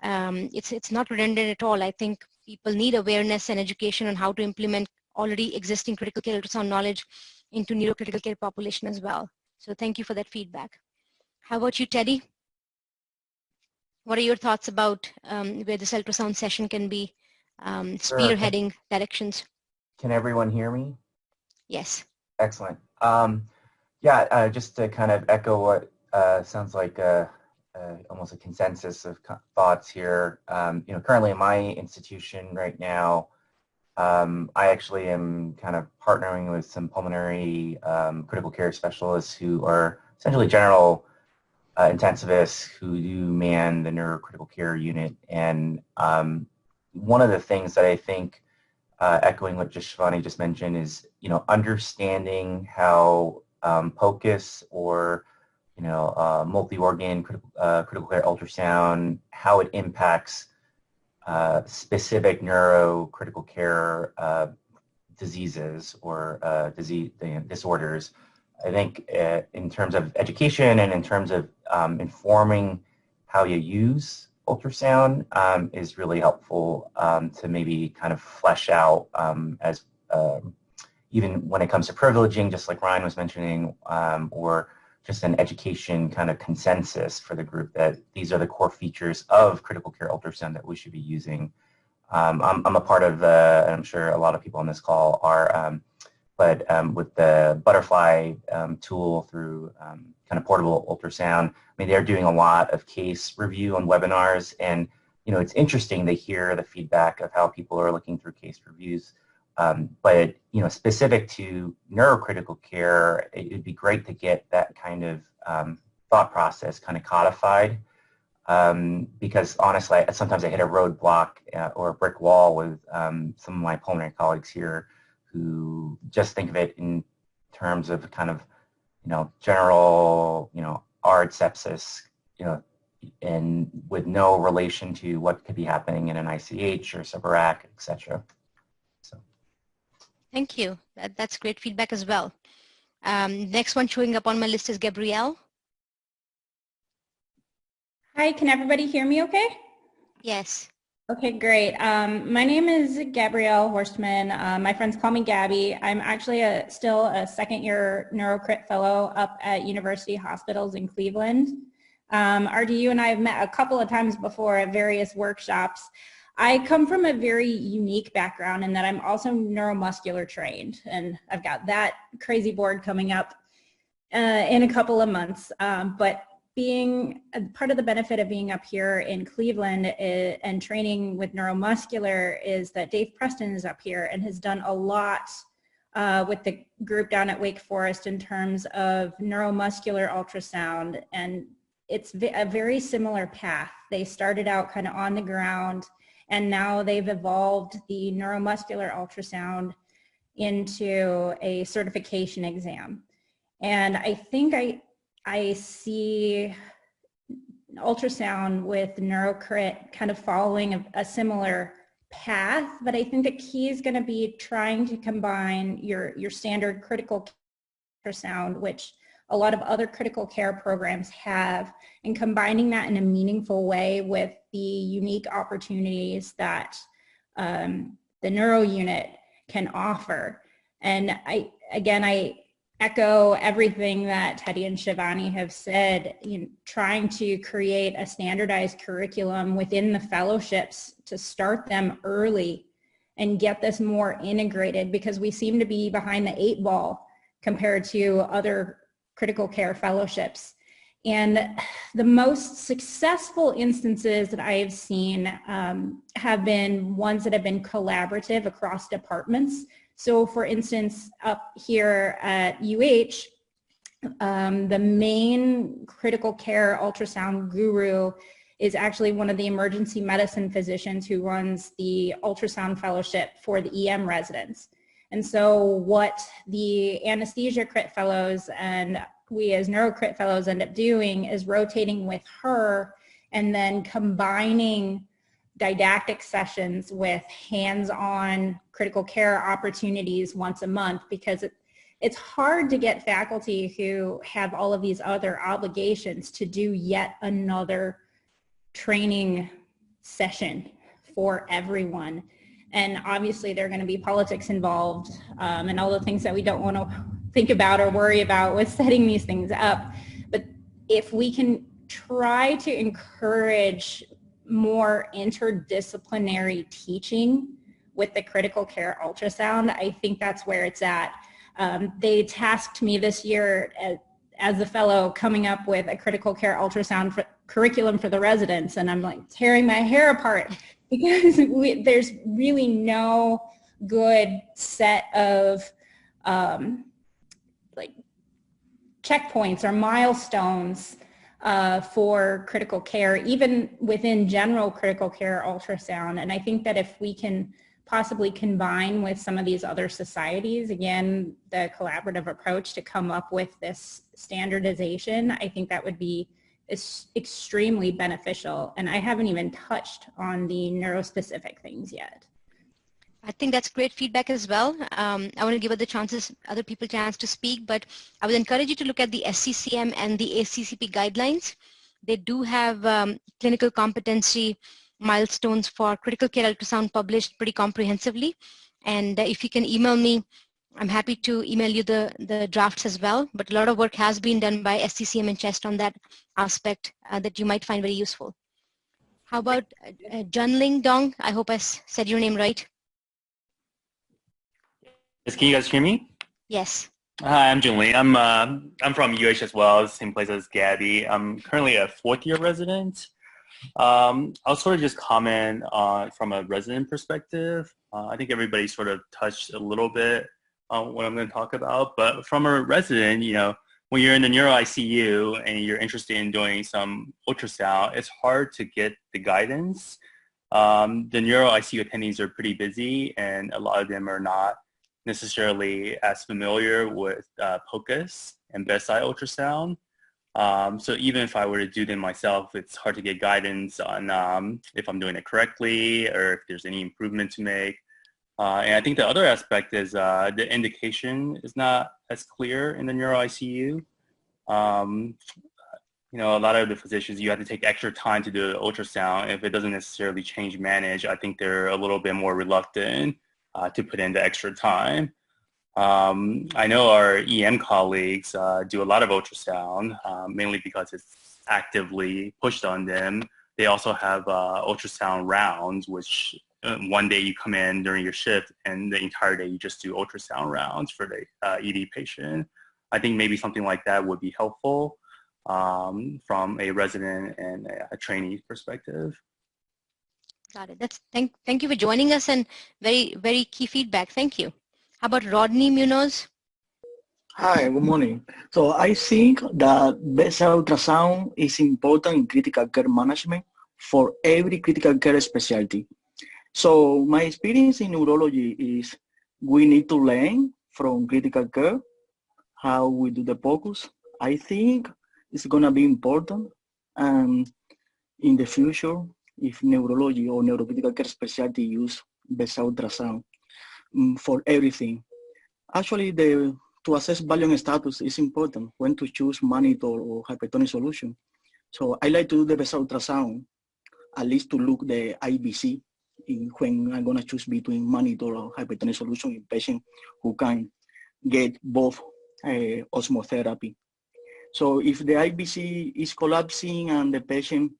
A: it's not redundant at all. I think people need awareness and education on how to implement already existing critical care ultrasound knowledge into neurocritical care population as well. So thank you for that feedback. How about you, Teddy? What are your thoughts about where this ultrasound session can be spearheading directions?
G: Can everyone hear me?
A: Yes.
G: Excellent. Just to kind of echo what sounds like almost a consensus of thoughts here. Currently in my institution right now, I actually am kind of partnering with some pulmonary critical care specialists who are essentially general intensivists who do man the neurocritical care unit. And one of the things that I think, echoing what Shivani just mentioned, is understanding how POCUS or multi-organ critical care ultrasound, how it impacts specific neurocritical care diseases or disorders. I think in terms of education and in terms of informing how you use ultrasound is really helpful to maybe kind of flesh out as even when it comes to privileging, just like Ryan was mentioning, or just an education kind of consensus for the group that these are the core features of critical care ultrasound that we should be using. I'm a part of the, and I'm sure a lot of people on this call are, but with the Butterfly tool through kind of portable ultrasound, I mean, they're doing a lot of case review on webinars, and it's interesting to hear the feedback of how people are looking through case reviews. But specific to neurocritical care, it would be great to get that kind of thought process kind of codified, because honestly, sometimes I hit a roadblock or a brick wall with some of my pulmonary colleagues here who just think of it in terms of kind of general ARD sepsis, and with no relation to what could be happening in an ICH or subarach, etc.
A: Thank you. That's great feedback as well. Next one showing up on my list is Gabrielle.
H: Hi, can everybody hear me okay?
A: Yes.
H: Okay, great. My name is Gabrielle Horstman. My friends call me Gabby. I'm actually still a second-year NeuroCrit fellow up at University Hospitals in Cleveland. RDU and I have met a couple of times before at various workshops. I come from a very unique background in that I'm also neuromuscular trained, and I've got that crazy board coming up in a couple of months. But being part of the benefit of being up here in Cleveland and training with neuromuscular is that Dave Preston is up here and has done a lot with the group down at Wake Forest in terms of neuromuscular ultrasound, and it's a very similar path. They started out kind of on the ground, and now they've evolved the neuromuscular ultrasound into a certification exam. And I think I see ultrasound with NeuroCrit kind of following a similar path, but I think the key is going to be trying to combine your standard critical ultrasound, which a lot of other critical care programs have, and combining that in a meaningful way with the unique opportunities that the neuro unit can offer. And I echo everything that Teddy and Shivani have said, trying to create a standardized curriculum within the fellowships to start them early and get this more integrated, because we seem to be behind the 8 ball compared to other critical care fellowships. And the most successful instances that I have seen have been ones that have been collaborative across departments. So for instance, up here at UH, the main critical care ultrasound guru is actually one of the emergency medicine physicians who runs the ultrasound fellowship for the EM residents. And so what the anesthesia crit fellows and we as neurocrit fellows end up doing is rotating with her and then combining didactic sessions with hands-on critical care opportunities once a month, because it's hard to get faculty who have all of these other obligations to do yet another training session for everyone. And obviously there are going to be politics involved and all the things that we don't want to think about or worry about with setting these things up. But if we can try to encourage more interdisciplinary teaching with the critical care ultrasound, I think that's where it's at. They tasked me this year as a fellow coming up with a critical care ultrasound curriculum for the residents, and I'm like tearing my hair apart because there's really no good set of like checkpoints or milestones for critical care, even within general critical care ultrasound. And I think that if we can possibly combine with some of these other societies, again, the collaborative approach to come up with this standardization, I think that would be extremely beneficial. And I haven't even touched on the neurospecific things yet.
A: I think that's great feedback as well. I want to give other people a chance to speak, but I would encourage you to look at the SCCM and the ACCP guidelines. They do have clinical competency milestones for critical care ultrasound published pretty comprehensively. And if you can email me, I'm happy to email you the drafts as well. But a lot of work has been done by SCCM and CHEST on that aspect that you might find very useful. How about Junling Dong? I hope I said your name right.
I: Yes, can you guys hear me?
A: Yes.
I: Hi, I'm Jun Lee. I'm from UH as well, same place as Gabby. I'm currently a 4th-year resident. I'll sort of just comment on from a resident perspective. I think everybody sort of touched a little bit on what I'm going to talk about, but from a resident, when you're in the neuro ICU and you're interested in doing some ultrasound, it's hard to get the guidance. The neuro ICU attendees are pretty busy, and a lot of them are not necessarily as familiar with POCUS and bedside ultrasound. So even if I were to do them myself, it's hard to get guidance on if I'm doing it correctly or if there's any improvement to make. And I think the other aspect is the indication is not as clear in the neuro ICU. You know, a lot of the physicians, you have to take extra time to do the ultrasound. If it doesn't necessarily change manage, I think they're a little bit more reluctant to put in the extra time. I know our EM colleagues do a lot of ultrasound, mainly because it's actively pushed on them. They also have ultrasound rounds, which one day you come in during your shift and the entire day you just do ultrasound rounds for the ED patient. I think maybe something like that would be helpful from a resident and a trainee perspective.
A: Got it. Thank you for joining us, and very key feedback. Thank you. How about Rodney Munoz?
J: Hi, good morning. So I think that bedside ultrasound is important in critical care management for every critical care specialty. So my experience in neurology is we need to learn from critical care how we do the focus. I think it's going to be important in the future if neurology or neurocritical care specialty use bedside ultrasound for everything. Actually, to assess volume status is important when to choose monitor or hypertonic solution. So I like to do the bedside ultrasound, at least to look the IBC when I'm going to choose between monitor or hypertonic solution in patient who can get both osmotherapy. So if the IBC is collapsing and the patient,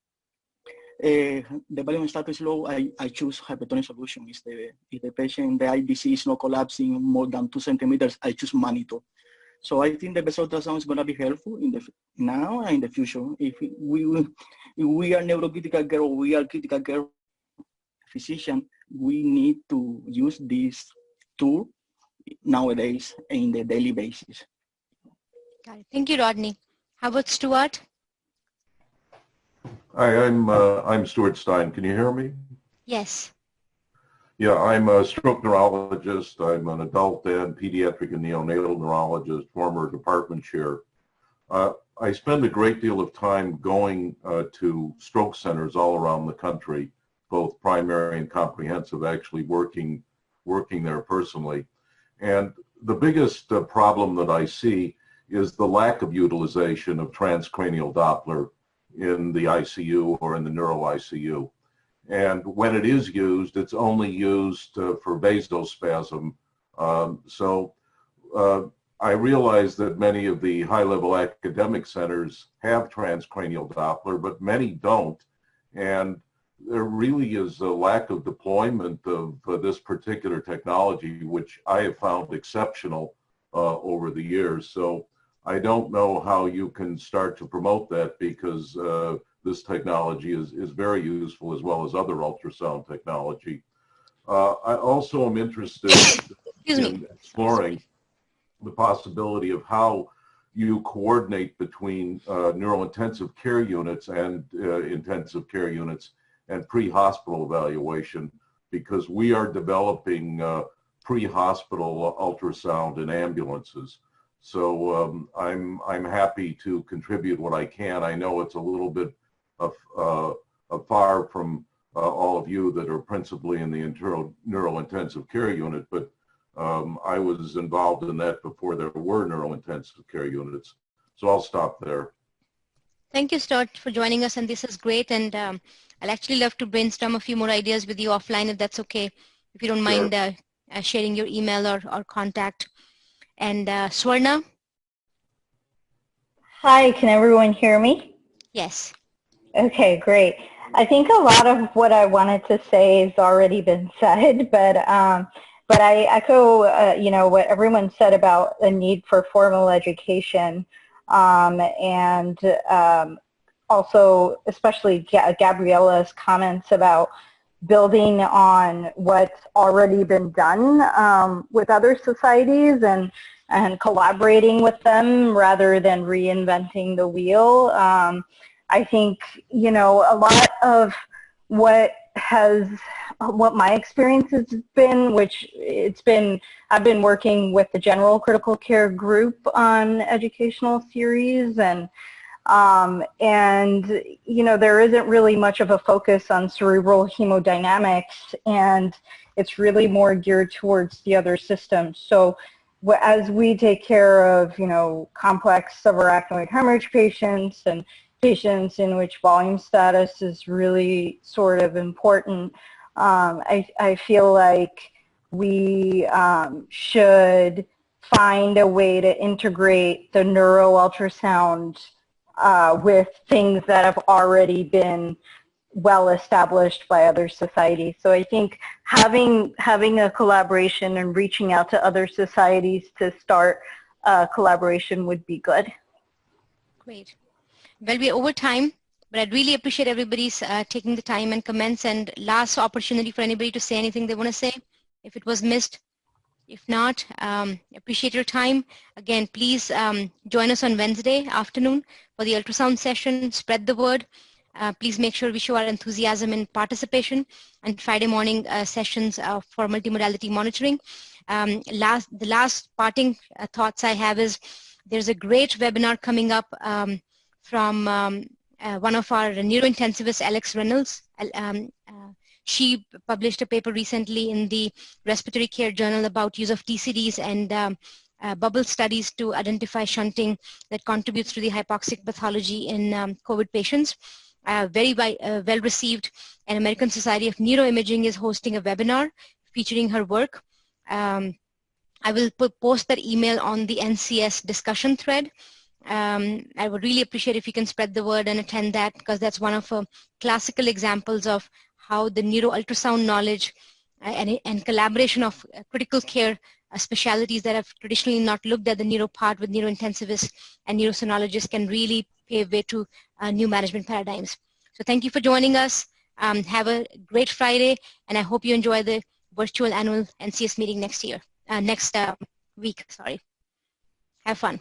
J: the volume status is low, I choose hypertonic solution. If the patient, the IBC is not collapsing more than 2 centimeters, I choose monitor. So I think the bedside ultrasound is going to be helpful in now and in the future. If we are neurocritical care or we are critical care physician, we need to use this tool nowadays in the daily basis.
A: Got it. Thank you, Rodney. How about Stuart?
K: Hi, I'm Stuart Stein. Can you hear me?
A: Yes.
K: Yeah, I'm a stroke neurologist. I'm an adult and pediatric and neonatal neurologist, former department chair. I spend a great deal of time going to stroke centers all around the country, both primary and comprehensive, actually working there personally. And the biggest problem that I see is the lack of utilization of transcranial Doppler in the ICU or in the neuro ICU. And when it is used, it's only used for vasospasm. I realize that many of the high-level academic centers have transcranial Doppler, but many don't. And there really is a lack of deployment of this particular technology, which I have found exceptional over the years. So I don't know how you can start to promote that, because this technology is very useful, as well as other ultrasound technology. I also am interested in exploring the possibility of how you coordinate between neurointensive care units and intensive care units and pre-hospital evaluation, because we are developing pre-hospital ultrasound in ambulances. So I'm happy to contribute what I can. I know it's a little bit far from all of you that are principally in the neurointensive care unit, but I was involved in that before there were neurointensive care units. So I'll stop there.
A: Thank you, Stuart, for joining us, and this is great. And I'll actually love to brainstorm a few more ideas with you offline, if that's okay, if you don't mind sharing your email or contact. And Swarna?
L: Hi, can everyone hear me?
A: Yes.
L: Okay, great. I think a lot of what I wanted to say has already been said, but I echo, you know, what everyone said about the need for formal education, and also especially Gabriella's comments about building on what's already been done with other societies and collaborating with them rather than reinventing the wheel. I think, you know, a lot of what my experience has been, I've been working with the general critical care group on educational series, and And, you know, there isn't really much of a focus on cerebral hemodynamics, and it's really more geared towards the other systems. So as we take care of, you know, complex subarachnoid hemorrhage patients and patients in which volume status is really sort of important, I feel like we should find a way to integrate the neuro ultrasound with things that have already been well established by other societies. So I think having a collaboration and reaching out to other societies to start collaboration would be good.
A: Great. Well, we're over time, but I'd really appreciate everybody's taking the time and comments, and last opportunity for anybody to say anything they want to say if it was missed. If not, appreciate your time. Again, please join us on Wednesday afternoon for the ultrasound session. Spread the word. Please make sure we show our enthusiasm in participation, and Friday morning sessions for multimodality monitoring. The last parting thoughts I have is there's a great webinar coming up from one of our neurointensivists, Alex Reynolds. She published a paper recently in the Respiratory Care Journal about use of TCDs and bubble studies to identify shunting that contributes to the hypoxic pathology in COVID patients. Very well received, and American Society of Neuroimaging is hosting a webinar featuring her work. I will post that email on the NCS discussion thread. I would really appreciate if you can spread the word and attend that, because that's one of classical examples of how the neuro ultrasound knowledge and collaboration of critical care specialties that have traditionally not looked at the neuro part with neurointensivists and neurosonologists can really pave way to new management paradigms. So thank you for joining us. Have a great Friday, and I hope you enjoy the virtual annual NCS meeting next week. Sorry. Have fun.